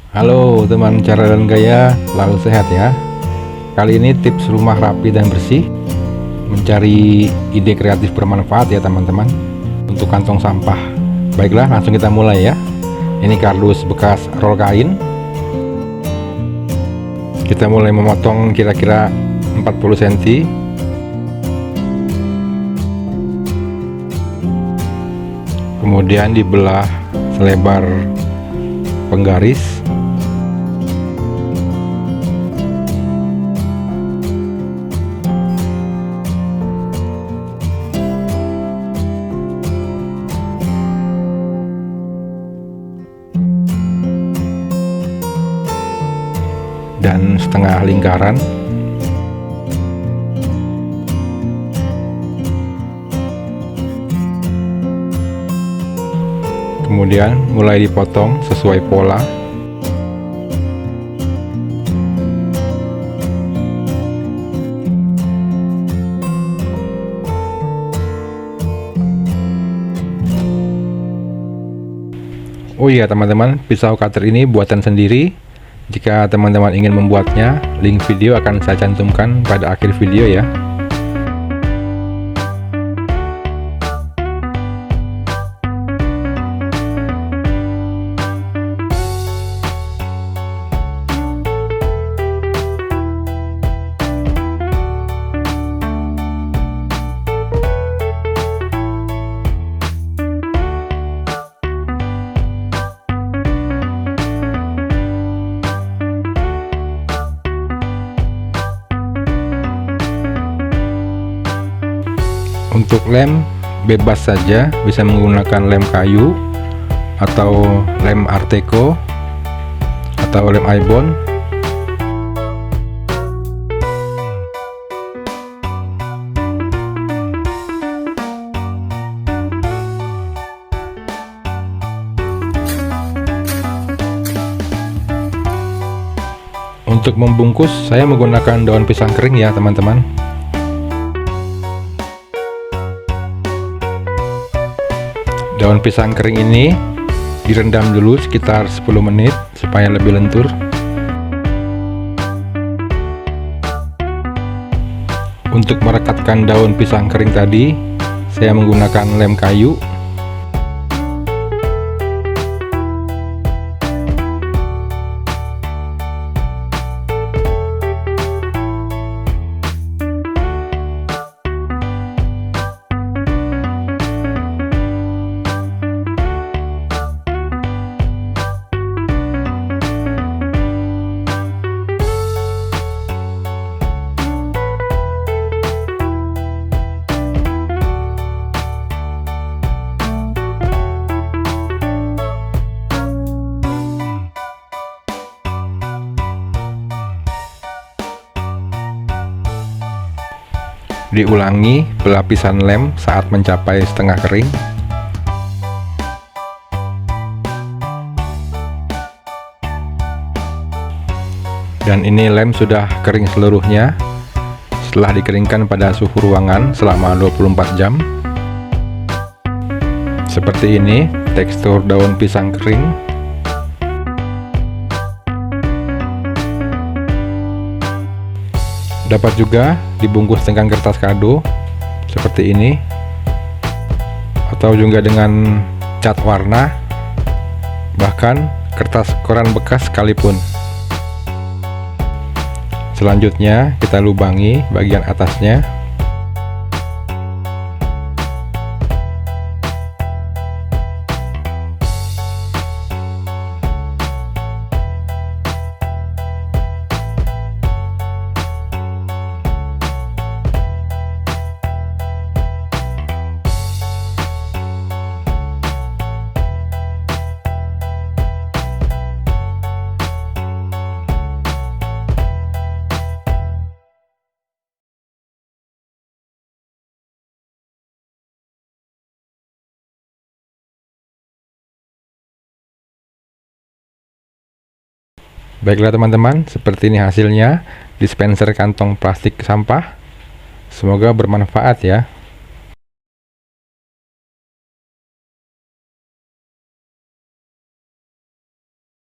Halo teman cara dan gaya, selalu sehat ya. Kali ini tips rumah rapi dan bersih, mencari ide kreatif bermanfaat ya teman-teman, untuk kantong sampah. Baiklah, langsung kita mulai ya. Ini kardus bekas roll kain. Kita mulai memotong kira-kira 40 cm. Kemudian dibelah selebar penggaris. Dan setengah lingkaran. Kemudian mulai dipotong sesuai pola. Oh iya teman-teman, pisau cutter ini buatan sendiri. Jika teman-teman ingin membuatnya, link video akan saya cantumkan pada akhir video ya. Untuk lem bebas saja, bisa menggunakan lem kayu atau lem Arteco atau lem Ibon. Untuk membungkus saya menggunakan daun pisang kering ya teman-teman. Daun pisang kering ini direndam dulu sekitar 10 menit supaya lebih lentur. Untuk merekatkan daun pisang kering tadi, saya menggunakan lem kayu. Diulangi pelapisan lem saat mencapai setengah kering. Dan ini lem sudah kering seluruhnya setelah dikeringkan pada suhu ruangan selama 24 jam. Seperti ini tekstur daun pisang kering. Dapat juga dibungkus dengan kertas kado seperti ini, atau juga dengan cat warna, bahkan kertas koran bekas sekalipun. Selanjutnya kita lubangi bagian atasnya. Baiklah teman-teman, seperti ini hasilnya dispenser kantong plastik sampah. Semoga bermanfaat ya.